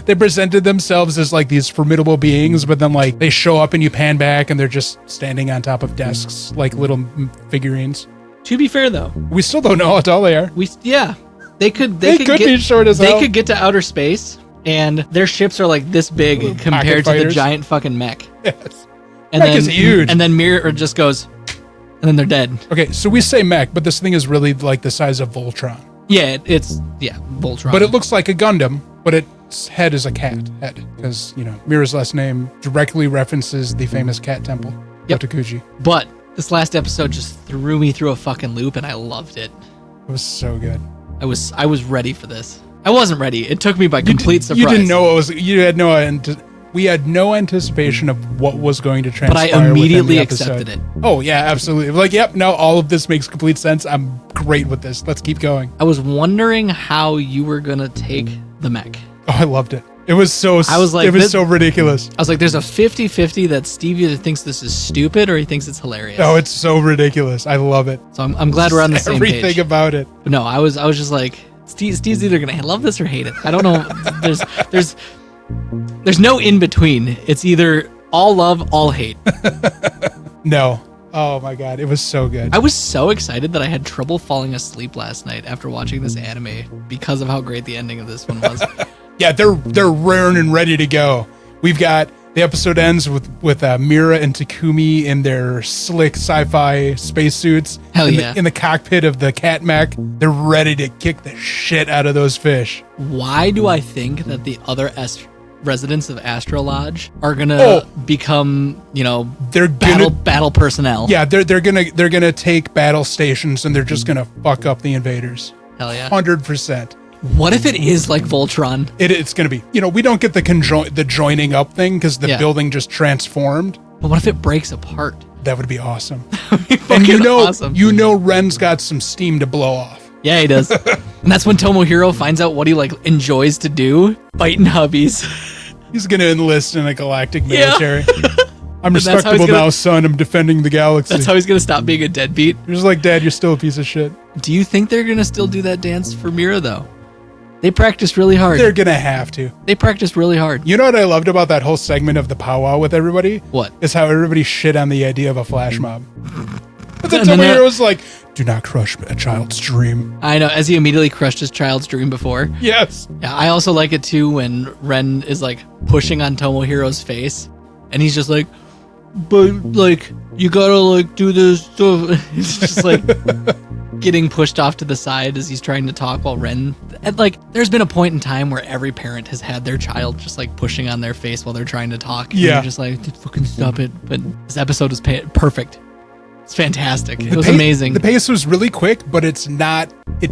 Speaker 1: They presented themselves as these formidable beings, but then they show up and you pan back and they're just standing on top of desks like little figurines.
Speaker 2: To be fair though,
Speaker 1: we still don't know how tall they are.
Speaker 2: They could
Speaker 1: be short as hell.
Speaker 2: They could get to outer space and their ships are this big compared to the giant fucking mech.
Speaker 1: Yes.
Speaker 2: And
Speaker 1: mech is huge.
Speaker 2: And then Mira just goes, and then they're dead.
Speaker 1: Okay, so we say mech, but this thing is really the size of Voltron.
Speaker 2: Yeah, Voltron.
Speaker 1: But it looks like a Gundam, but its head is a cat head, because, Mira's last name directly references the famous cat temple, Otakuji.
Speaker 2: But this last episode just threw me through a fucking loop, and I loved it.
Speaker 1: It was so good.
Speaker 2: I was ready for this. I wasn't ready. It took me by complete surprise.
Speaker 1: You didn't know what was... We had no anticipation of what was going to transpire.
Speaker 2: But I immediately accepted it.
Speaker 1: Oh, yeah, absolutely. Yep, no, all of this makes complete sense. I'm great with this. Let's keep going.
Speaker 2: I was wondering how you were going to take the mech.
Speaker 1: Oh, I loved it. It was so... it was so ridiculous.
Speaker 2: I was there's a 50-50 that Steve either thinks this is stupid or he thinks it's hilarious.
Speaker 1: Oh, it's so ridiculous. I love it.
Speaker 2: So I'm glad we're on the same page.
Speaker 1: Everything about it.
Speaker 2: But no, I was just Steve's either going to love this or hate it. I don't know. There's no in between. It's either all love, all hate.
Speaker 1: No. Oh my god, it was so good.
Speaker 2: I was so excited that I had trouble falling asleep last night after watching this anime because of how great the ending of this one was.
Speaker 1: Yeah, they're raring and ready to go. We've got The episode ends with Mira and Takumi in their slick sci-fi spacesuits.
Speaker 2: Hell yeah.
Speaker 1: In the cockpit of the cat mech. They're ready to kick the shit out of those fish.
Speaker 2: Why do I think that the other residents of Astro Lodge are gonna become,
Speaker 1: they're
Speaker 2: battle personnel?
Speaker 1: Yeah, they're gonna take battle stations and they're just gonna fuck up the invaders.
Speaker 2: Hell yeah.
Speaker 1: 100%.
Speaker 2: What if it is like Voltron?
Speaker 1: It's gonna be. We don't get the joining up thing because the building just transformed.
Speaker 2: But what if it breaks apart?
Speaker 1: That would be awesome.
Speaker 2: And awesome.
Speaker 1: Ren's got some steam to blow off.
Speaker 2: Yeah, he does. And that's when Tomohiro finds out what he enjoys to do: fighting hubbies.
Speaker 1: He's gonna enlist in a galactic military.
Speaker 2: Yeah.
Speaker 1: I'm respectable now, son. I'm defending the galaxy.
Speaker 2: That's how he's gonna stop being a deadbeat.
Speaker 1: You're just like, Dad, you're still a piece of shit.
Speaker 2: Do you think they're gonna still do that dance for Mira though? They practiced really hard.
Speaker 1: They're gonna have to.
Speaker 2: They practiced really hard.
Speaker 1: You know what I loved about that whole segment of the powwow with everybody?
Speaker 2: What?
Speaker 1: Is how everybody shit on the idea of a flash mob. But then Tomohiro was like, do not crush a child's dream.
Speaker 2: I know, as he immediately crushed his child's dream before.
Speaker 1: Yes.
Speaker 2: Yeah, I also like it too when Ren is pushing on Tomohiro's face and he's just like, but you gotta do this stuff. It's just getting pushed off to the side as he's trying to talk while Ren, there's been a point in time where every parent has had their child just pushing on their face while they're trying to talk.
Speaker 1: Yeah.
Speaker 2: And you're just fucking stop it. But this episode was perfect. It's fantastic. It was amazing.
Speaker 1: The pace was really quick, but it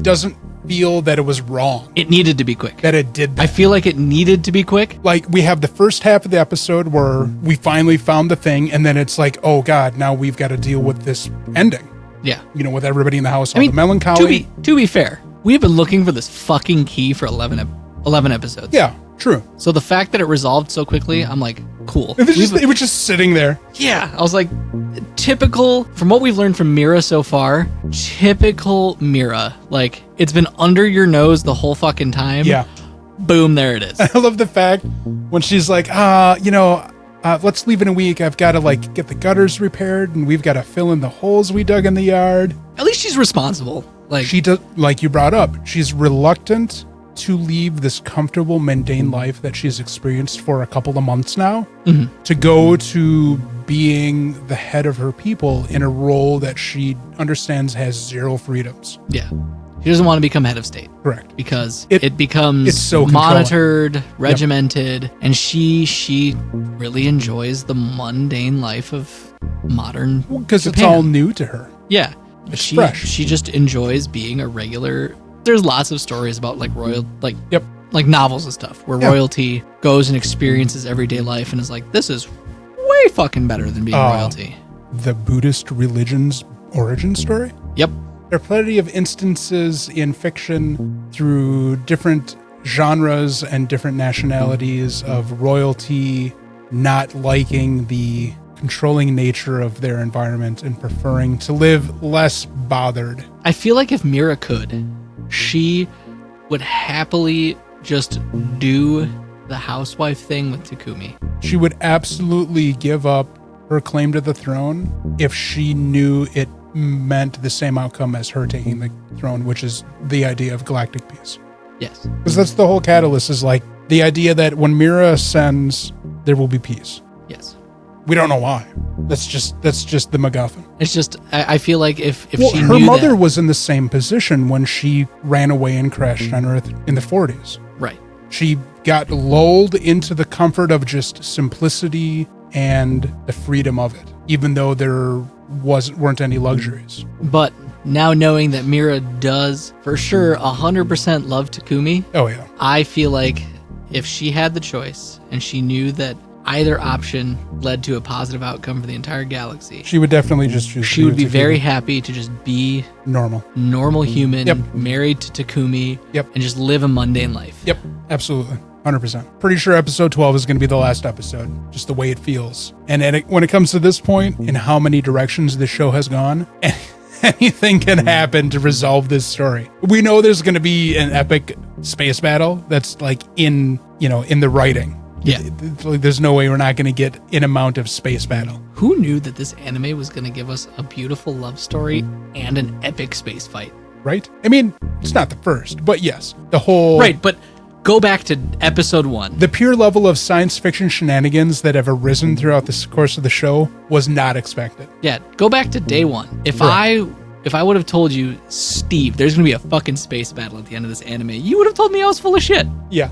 Speaker 1: doesn't feel that it was wrong.
Speaker 2: It needed to be quick.
Speaker 1: That it did that.
Speaker 2: I feel like it needed to be quick.
Speaker 1: We have the first half of the episode where we finally found the thing, and then it's oh God, now we've got to deal with this ending.
Speaker 2: Yeah.
Speaker 1: With everybody in the house, the melancholy.
Speaker 2: To be fair, we've been looking for this fucking key for 11 episodes.
Speaker 1: Yeah, true.
Speaker 2: So the fact that it resolved so quickly, I'm cool.
Speaker 1: It was just sitting there.
Speaker 2: Yeah. I was typical, from what we've learned from Mira so far, typical Mira. It's been under your nose the whole fucking time.
Speaker 1: Yeah.
Speaker 2: Boom, there it is.
Speaker 1: I love the fact when she's let's leave in a week. I've got to get the gutters repaired and we've got to fill in the holes we dug in the yard.
Speaker 2: At least she's responsible.
Speaker 1: She does, like you brought up, she's reluctant to leave this comfortable, mundane life that she's experienced for a couple of months now to go to being the head of her people in a role that she understands has zero freedoms.
Speaker 2: Yeah. She doesn't want to become head of state.
Speaker 1: Correct.
Speaker 2: Because it becomes
Speaker 1: it's so
Speaker 2: monitored, regimented, and she really enjoys the mundane life of modern
Speaker 1: because it's all new to her.
Speaker 2: Yeah.
Speaker 1: It's fresh.
Speaker 2: She just enjoys being a regular. There's lots of stories about royal,
Speaker 1: yep,
Speaker 2: novels and stuff where royalty goes and experiences everyday life and is this is way fucking better than being royalty.
Speaker 1: The Buddhist religion's origin story?
Speaker 2: Yep.
Speaker 1: There are plenty of instances in fiction through different genres and different nationalities of royalty not liking the controlling nature of their environment and preferring to live less bothered.
Speaker 2: I feel like if Mira could, she would happily just do the housewife thing with Takumi.
Speaker 1: She would absolutely give up her claim to the throne if she knew it meant the same outcome as her taking the throne, which is the idea of galactic peace.
Speaker 2: Yes.
Speaker 1: Because that's the whole catalyst, is the idea that when Mira ascends, there will be peace.
Speaker 2: Yes.
Speaker 1: We don't know why. That's just the MacGuffin.
Speaker 2: It's just, I feel like if she knew
Speaker 1: her mother was in the same position when she ran away and crashed on Earth in the 40s.
Speaker 2: Right.
Speaker 1: She got lulled into the comfort of just simplicity and the freedom of it, even though there weren't any luxuries.
Speaker 2: But now knowing that Mira does for sure 100% love Takumi,
Speaker 1: oh yeah,
Speaker 2: I feel like if she had the choice and she knew that either option led to a positive outcome for the entire galaxy,
Speaker 1: she would definitely just choose.
Speaker 2: She would be very happy to just be normal human, married to Takumi, and just live a mundane life.
Speaker 1: Yep, absolutely. 100%. Pretty sure episode 12 is going to be the last episode, just the way it feels. And when it comes to this point, in how many directions the show has gone, anything can happen to resolve this story. We know there's going to be an epic space battle that's in the writing.
Speaker 2: Yeah.
Speaker 1: There's no way we're not going to get an amount of space battle.
Speaker 2: Who knew that this anime was going to give us a beautiful love story and an epic space fight?
Speaker 1: Right? I mean, it's not the first, but yes, the whole...
Speaker 2: Right, but Go back to episode 1.
Speaker 1: The pure level of science fiction shenanigans that have arisen throughout the course of the show was not expected.
Speaker 2: Yeah, go back to day 1. If I would have told you, Steve, there's going to be a fucking space battle at the end of this anime, you would have told me I was full of shit.
Speaker 1: Yeah,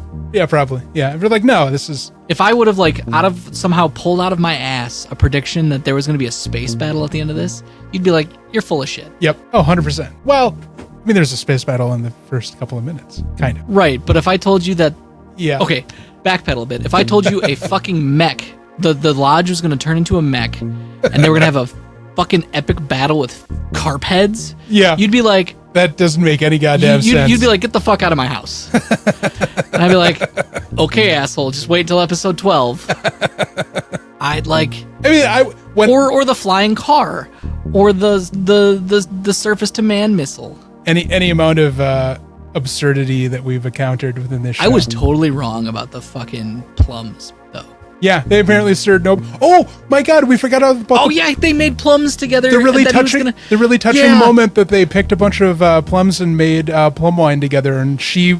Speaker 1: probably. Yeah, if you're like, no, this is...
Speaker 2: If I would have somehow pulled out of my ass a prediction that there was going to be a space battle at the end of this, you'd be like, you're full of shit.
Speaker 1: Yep. Oh, 100%. Well, I mean, there's a space battle in the first couple of minutes, kind of.
Speaker 2: Right, but if I told you that...
Speaker 1: Yeah.
Speaker 2: Okay, backpedal a bit. If I told you a fucking mech, the lodge was going to turn into a mech, and they were going to have a fucking epic battle with carp heads, you'd be like...
Speaker 1: That doesn't make any goddamn sense.
Speaker 2: You'd be like, get the fuck out of my house. And I'd be like, okay, asshole, just wait until episode 12. I'd like...
Speaker 1: I mean,
Speaker 2: or the flying car, or the surface to man missile.
Speaker 1: Any amount of absurdity that we've encountered within this show.
Speaker 2: I was totally wrong about the fucking plums, though.
Speaker 1: Yeah, they apparently stirred no. Oh my God, we forgot about.
Speaker 2: Oh yeah, they made plums together.
Speaker 1: The really touching moment that they picked a bunch of plums and made plum wine together, and she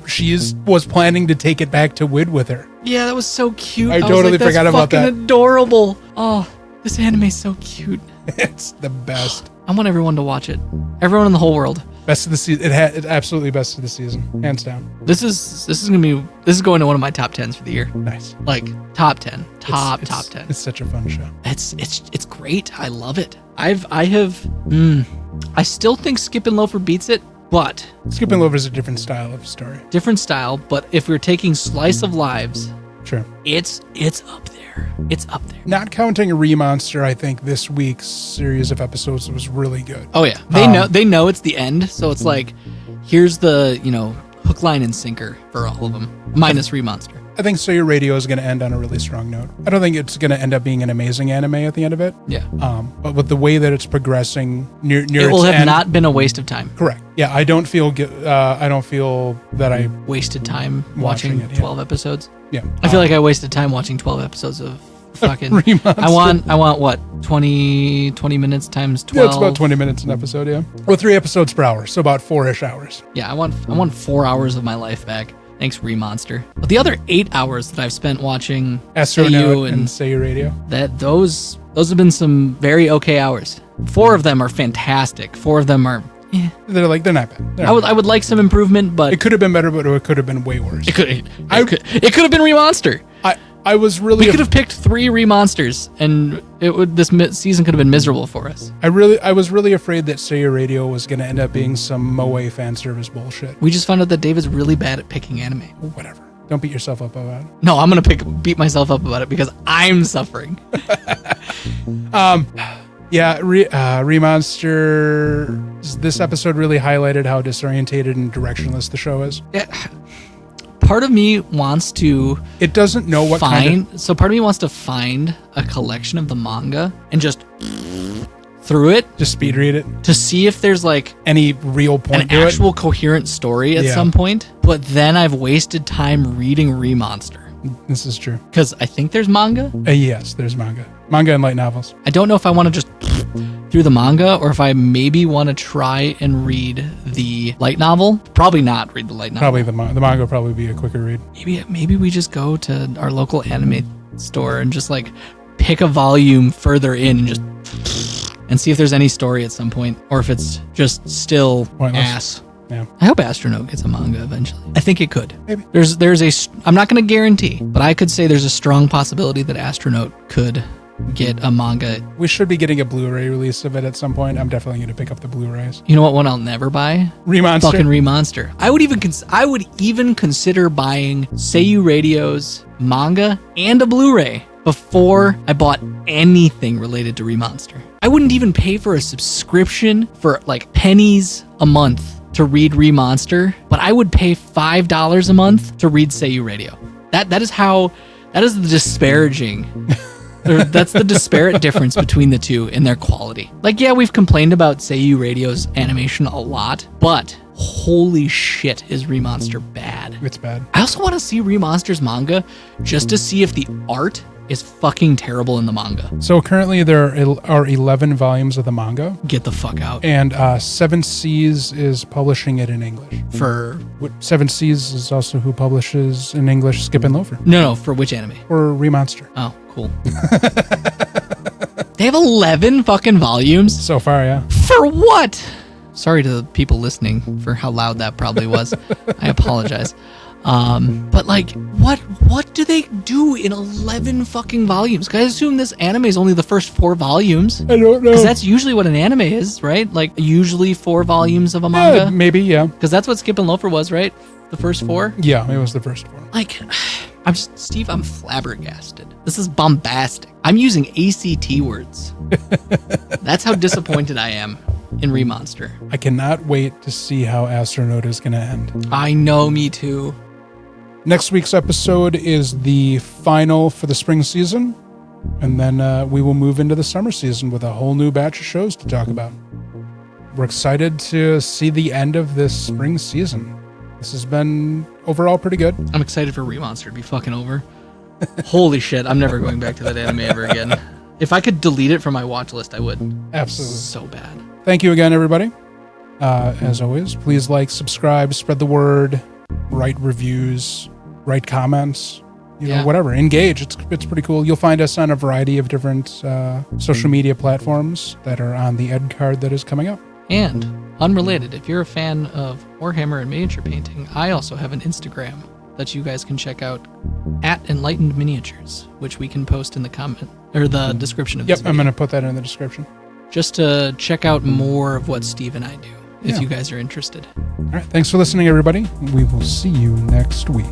Speaker 1: was planning to take it back to Wid with her.
Speaker 2: Yeah, that was so cute.
Speaker 1: I totally forgot about that.
Speaker 2: Adorable. Oh, this anime's so cute.
Speaker 1: It's the best.
Speaker 2: I want everyone to watch it. Everyone in the whole world.
Speaker 1: Best of the season. It's absolutely best of the season, hands down.
Speaker 2: This is going to one of my top 10s for the year.
Speaker 1: Nice.
Speaker 2: Like top 10, top 10.
Speaker 1: It's such a fun show.
Speaker 2: It's great. I love it. I still think Skip and Loafer beats it, but
Speaker 1: Skip and Loafer is a different style of story.
Speaker 2: Different style, but if we're taking slice of lives,
Speaker 1: sure,
Speaker 2: it's up there. It's up there.
Speaker 1: Not counting Remonster, I think this week's series of episodes was really good.
Speaker 2: Oh yeah, they know it's the end, so it's like, here's the hook, line, and sinker for all of them, minus Remonster.
Speaker 1: I think Seiyuu Radio is going to end on a really strong note. I don't think it's going to end up being an amazing anime at the end of it.
Speaker 2: Yeah.
Speaker 1: But with the way that it's progressing near its end,
Speaker 2: it will have not been a waste of time.
Speaker 1: Correct. Yeah, I don't feel that I
Speaker 2: wasted time watching
Speaker 1: it,
Speaker 2: 12 episodes.
Speaker 1: Yeah.
Speaker 2: I feel like I wasted time watching 12 episodes of fucking
Speaker 1: Remonster.
Speaker 2: I want what? 20 minutes times 12.
Speaker 1: Yeah, it's about 20 minutes an episode, yeah. Or 3 episodes per hour, so about 4-ish hours.
Speaker 2: Yeah, I want 4 hours of my life back. Thanks, Remonster. But the other 8 hours that I've spent watching
Speaker 1: Astro Note and Seiyuu Radio,
Speaker 2: those have been some very okay hours. 4 of them are fantastic. 4 of them are
Speaker 1: they're not bad.
Speaker 2: I would like some improvement, but
Speaker 1: it could have been better, but it could have been way worse.
Speaker 2: It could have been Remonster.
Speaker 1: I was really...
Speaker 2: We could have picked 3 Remonsters, and this season could have been miserable for us.
Speaker 1: I was really afraid that Seiyuu Radio was going to end up being some Moe fan service bullshit.
Speaker 2: We just found out that David's really bad at picking anime.
Speaker 1: Whatever. Don't beat yourself up about it.
Speaker 2: No, I'm going to beat myself up about it because I'm suffering.
Speaker 1: Yeah, Remonster. This episode really highlighted how disorientated and directionless the show is.
Speaker 2: Yeah. Part of me wants to...
Speaker 1: It doesn't know what
Speaker 2: So part of me wants to find a collection of the manga and just through it.
Speaker 1: Just speed read it.
Speaker 2: To see if there's like...
Speaker 1: any real point to it.
Speaker 2: An actual coherent story at some point. But then I've wasted time reading Remonster.
Speaker 1: This is true.
Speaker 2: Because I think there's manga?
Speaker 1: Yes, there's manga. Manga and light novels.
Speaker 2: I don't know if I want to just through the manga or if I maybe want to try and read the light novel. Probably not read the light novel.
Speaker 1: Probably the manga will probably be a quicker read.
Speaker 2: Maybe we just go to our local anime store and just like pick a volume further in and just and see if there's any story at some point or if it's just still
Speaker 1: pointless.
Speaker 2: Ass.
Speaker 1: Yeah.
Speaker 2: I hope Astro Note gets a manga eventually. I think it could.
Speaker 1: Maybe.
Speaker 2: I'm not going to guarantee, but I could say there's a strong possibility that Astro Note could get a manga.
Speaker 1: We should be getting a Blu-ray release of it at some point. I'm definitely going to pick up the Blu-rays.
Speaker 2: You know what one I'll never buy?
Speaker 1: Remonster.
Speaker 2: Fucking Remonster. I would even consider buying Seiyuu Radio's manga and a Blu-ray before I bought anything related to Remonster. I wouldn't even pay for a subscription for like pennies a month to read Remonster, but I would pay $5 a month to read Seiyuu Radio. That is the disparaging. That's the disparate difference between the two in their quality. Like, yeah, we've complained about Seiyuu Radio's animation a lot, but holy shit is Remonster bad.
Speaker 1: It's bad.
Speaker 2: I also want to see Remonster's manga just to see if the art is fucking terrible in the manga.
Speaker 1: So currently there are 11 volumes of the manga.
Speaker 2: Get the fuck out.
Speaker 1: And Seven Seas is publishing it in English.
Speaker 2: For...
Speaker 1: Seven Seas is also who publishes in English Skip and Loafer.
Speaker 2: No, for which anime?
Speaker 1: Or Remonster.
Speaker 2: Oh, cool. They have 11 fucking volumes?
Speaker 1: So far, yeah.
Speaker 2: For what? Sorry to the people listening for how loud that probably was. I apologize. But like, what do they do in 11 fucking volumes? 'Cause I assume this anime is only the first 4 volumes.
Speaker 1: I don't know.
Speaker 2: Because that's usually what an anime is, right? Like, usually 4 volumes of a manga.
Speaker 1: Maybe, yeah.
Speaker 2: Because that's what Skip and Loafer was, right? The first 4?
Speaker 1: Yeah, it was the first 4.
Speaker 2: Like, Steve, I'm flabbergasted. This is bombastic. I'm using ACT words. That's how disappointed I am in Remonster.
Speaker 1: I cannot wait to see how Astro Note is going to end.
Speaker 2: I know, me too.
Speaker 1: Next week's episode is the final for the spring season, and then we will move into the summer season with a whole new batch of shows to talk about. We're excited to see the end of this spring season. This has been overall pretty good.
Speaker 2: I'm excited for Remonster to be fucking over. Holy shit, I'm never going back to that anime ever again. If I could delete it from my watch list, I would.
Speaker 1: Absolutely.
Speaker 2: So bad.
Speaker 1: Thank you again, everybody. As always, please like, subscribe, spread the word, write reviews, write comments, you know, whatever. Engage. It's pretty cool. You'll find us on a variety of different social media platforms that are on the ed card that is coming up.
Speaker 2: And unrelated, if you're a fan of Warhammer and miniature painting, I also have an Instagram that you guys can check out at Enlightened Miniatures, which we can post in the comment or the description of this video.
Speaker 1: I'm going to put that in the description.
Speaker 2: Just to check out more of what Steve and I do, if you guys are interested.
Speaker 1: All right. Thanks for listening, everybody. We will see you next week.